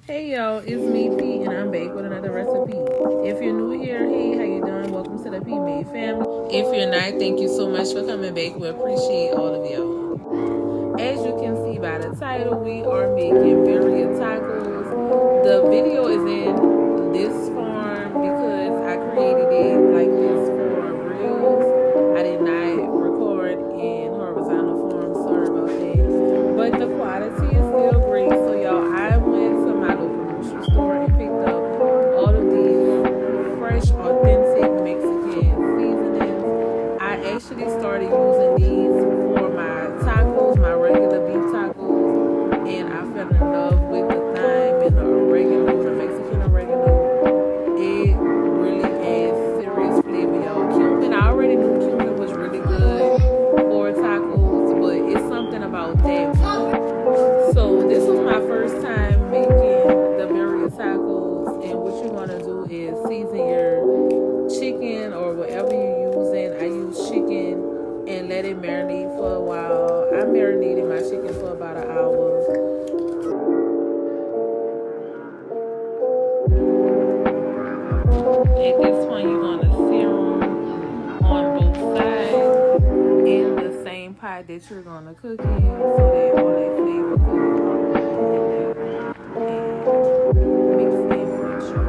Hey yo, it's me P and I'm back with another recipe. If you're new here, hey, how you doing? Welcome to the P Made family. If you're not, thank you so much for coming back. We appreciate all of y'all. As you can see by the title, we are making birria tacos. The video is in this form because I created it like this for reels. I did not record in horizontal form. Sorry about that. But the quality is still great. So y'all, I went to my local grocery store and picked up all of these fresh, authentic Mexican seasonings. I actually started using these for my tacos, my regular beef tacos, and I fell in love with the thyme and the oregano, the Mexican oregano. It really adds serious flavor, y'all. Cumin, I already knew cumin was really good for tacos, but it's something about that. So this was my first time making the birria tacos, and what you want to do is season your chicken or whatever you're using. I use chicken and let it marinate for a while. I marinated my chicken for about an hour. At this point, you're gonna sear them on both sides in the same pot that you're gonna cook in, so that all that flavor could already be in there and mix in with your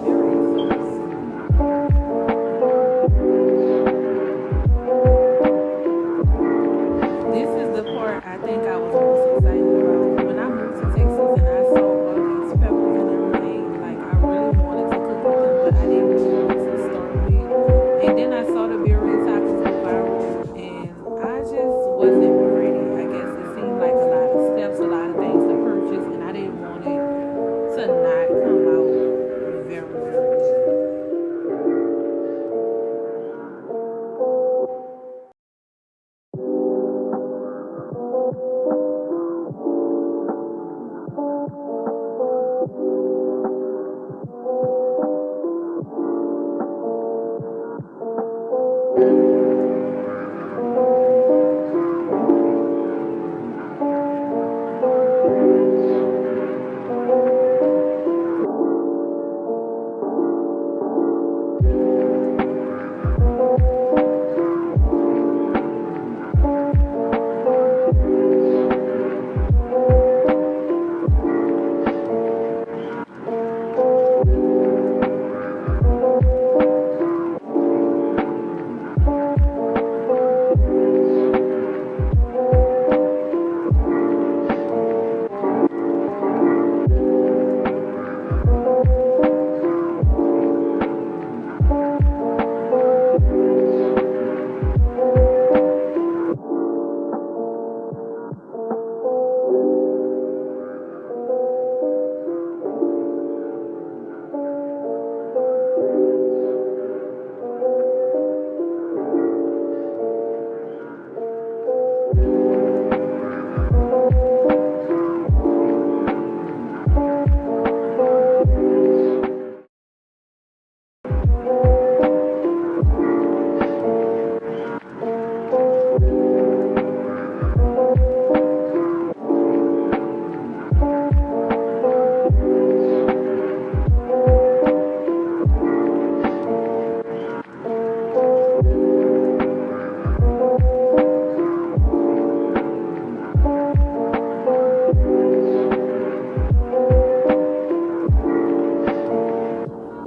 berry sauce. This is the part I think I was most excited about. When I moved to Texas and I saw all these peppers and everything, like I really wanted to cook with them, but I didn't know what to start with. And then I saw the birria tacos go viral, and I just wasn't ready. I guess it seemed like a lot of steps, a lot of things to purchase, and I didn't want it to not come out very, very good.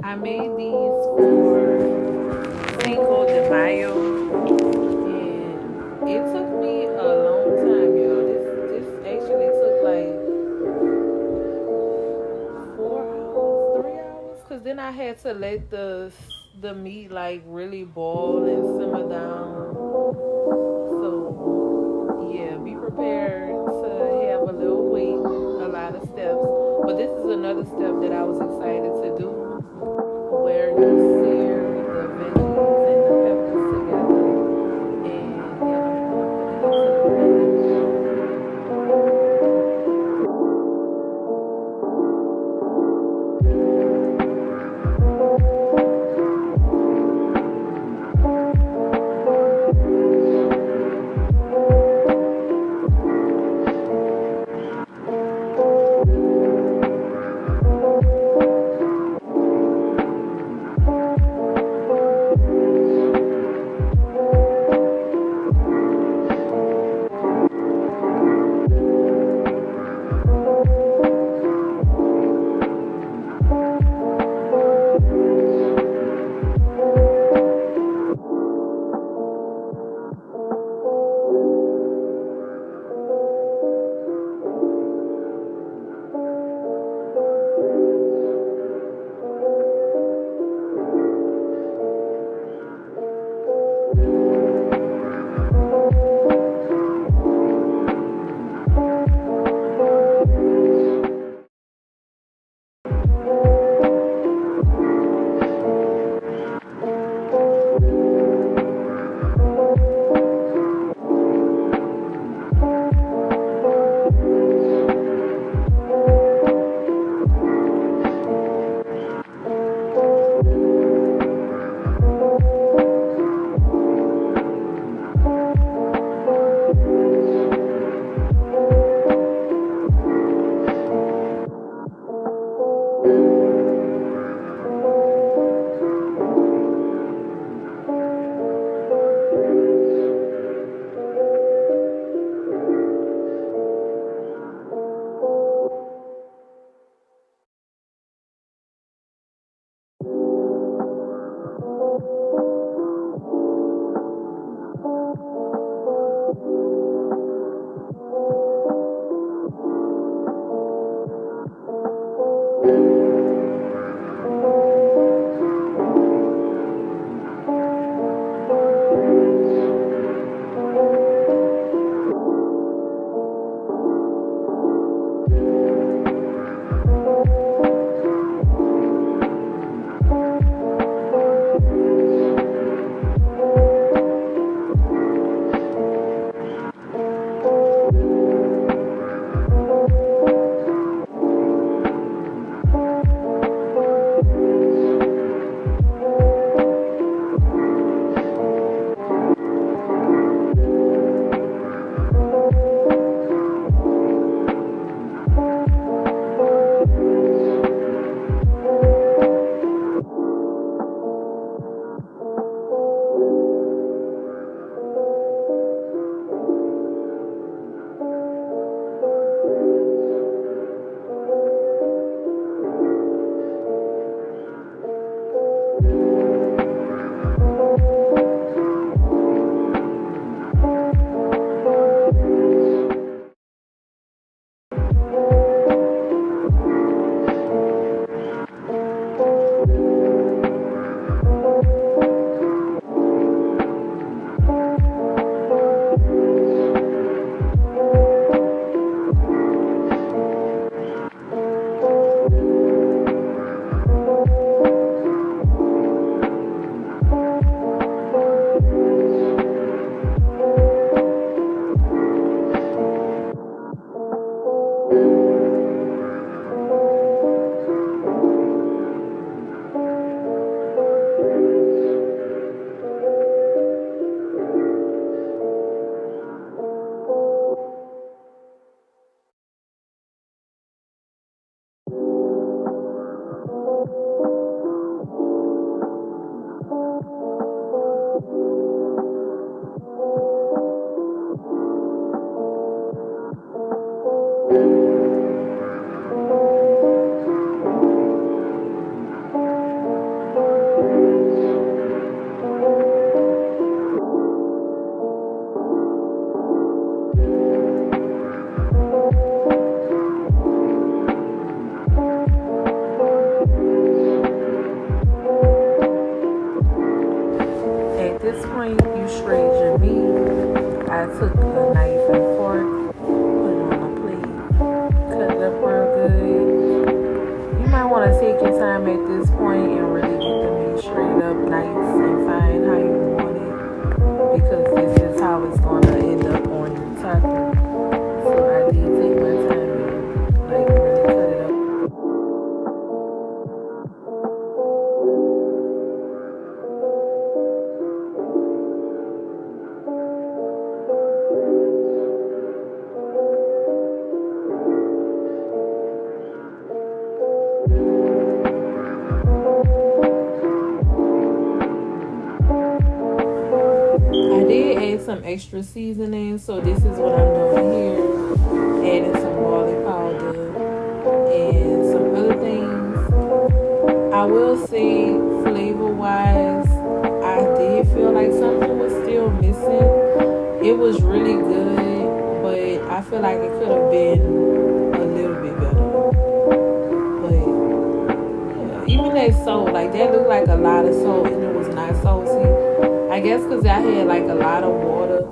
I made these for Cinco de Mayo, and it took me a long time, y'all. This actually took like 4 hours, 3 hours, cause then I had to let the meat like really boil and simmer down. So yeah, be prepared to have a little wait, a lot of steps. But this is another step that I was excited to do, where you sear the veggies and the peppers together, and then I'm gonna put it into the blender. At this point, you shred your meat. I took a knife and fork, put it on a plate, cut it up real good. You might want to take your time at this point and really get the meat shredded up nice and fine how you want it, because this is how it's going to end up on your taco. So I did take my time and like really cut it up. I did add some extra seasoning, so this is what I'm doing here. Adding some garlic powder and some other things. I will say, flavor wise, I did feel like something was still missing. It was really good, but I feel like it could have been a little bit better. But yeah, even that salt, like that looked like a lot of salt and it was not salty. I guess because I had like a lot of water.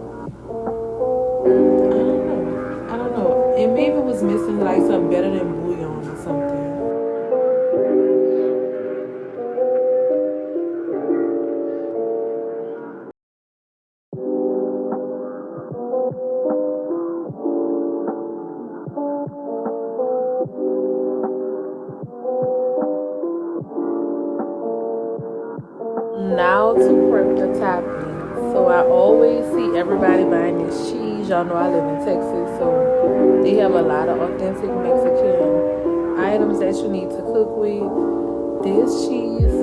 I don't know. And maybe it was missing like something better than bouillon or something. Now to prep the toppings. So I always see everybody buying this cheese. Y'all know I live in Texas, so they have a lot of authentic Mexican items that you need to cook with. This cheese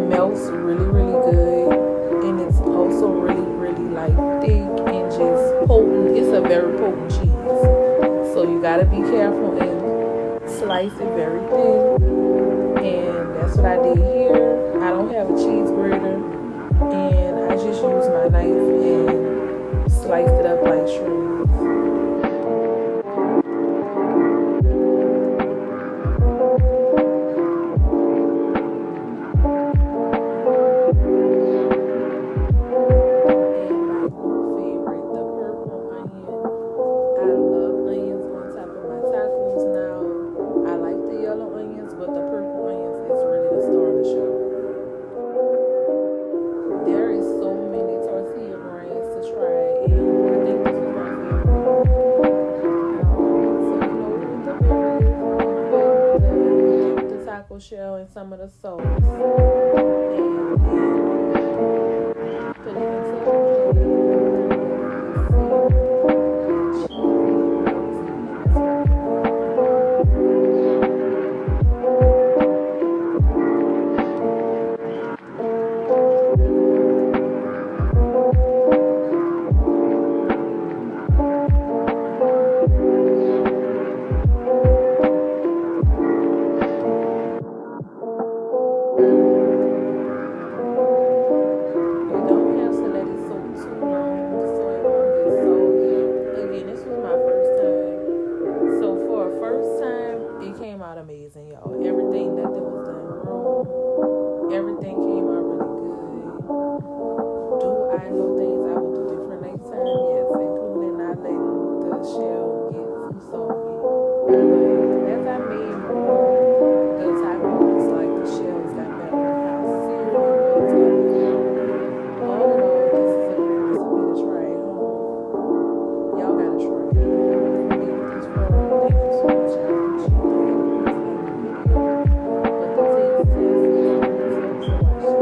melts really, really good, and it's also really, really like thick and just potent. It's a very potent cheese, so you gotta be careful and slice it very thin. And that's what I did here. I don't have a cheese grater, and I just used my knife and sliced it up like shreds. taco shell and some of the sauce, and then put it into a plate. Kind of let it get seared and cheesy and melty, and that's you don't have to let it soak too long so it won't get soggy. Again, this was my first time. So for a first time, it came out amazing, y'all. Everything, nothing was done wrong. Everything came out really good. Do I know things I would do different next time? Yes, including not letting the shell get too soggy. But as I made more, the tacos, like the shells got better. How seared it was got better. All in all, this is a great recipe to try at home. Y'all gotta try it. If you made it this far, thank you so much. I appreciate that. Please like the video. But the taste test is coming soon, so watch it.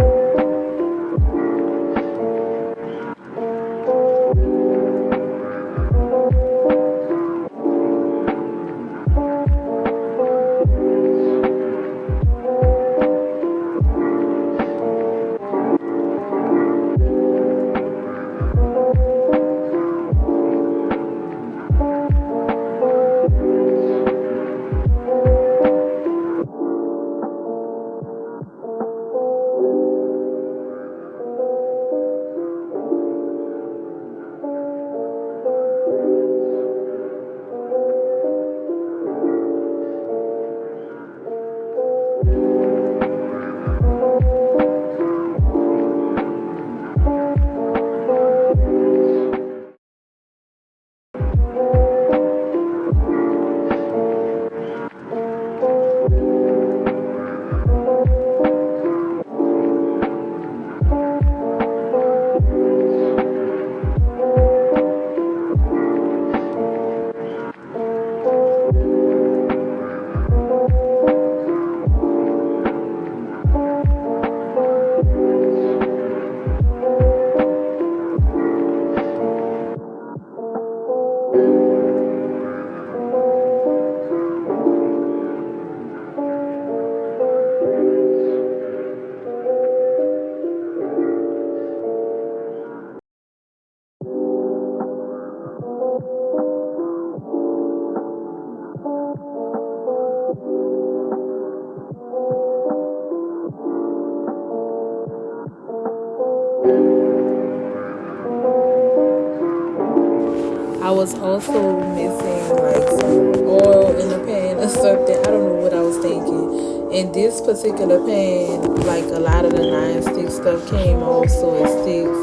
I was also missing like some oil in the pan or something. I don't know what I was thinking. In this particular pan, like a lot of the non-stick stuff came off, so it sticks.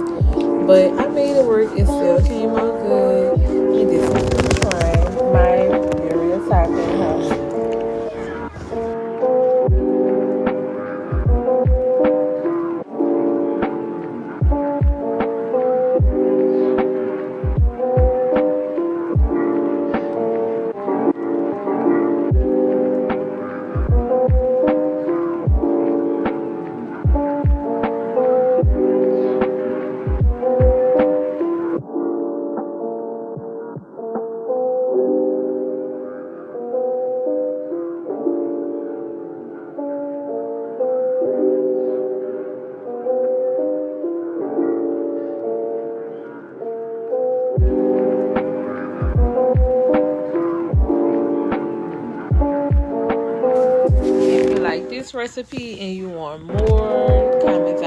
But I made it work. It still came out good. And this is trying my Birria Tacos. If you like this recipe and you want more, comment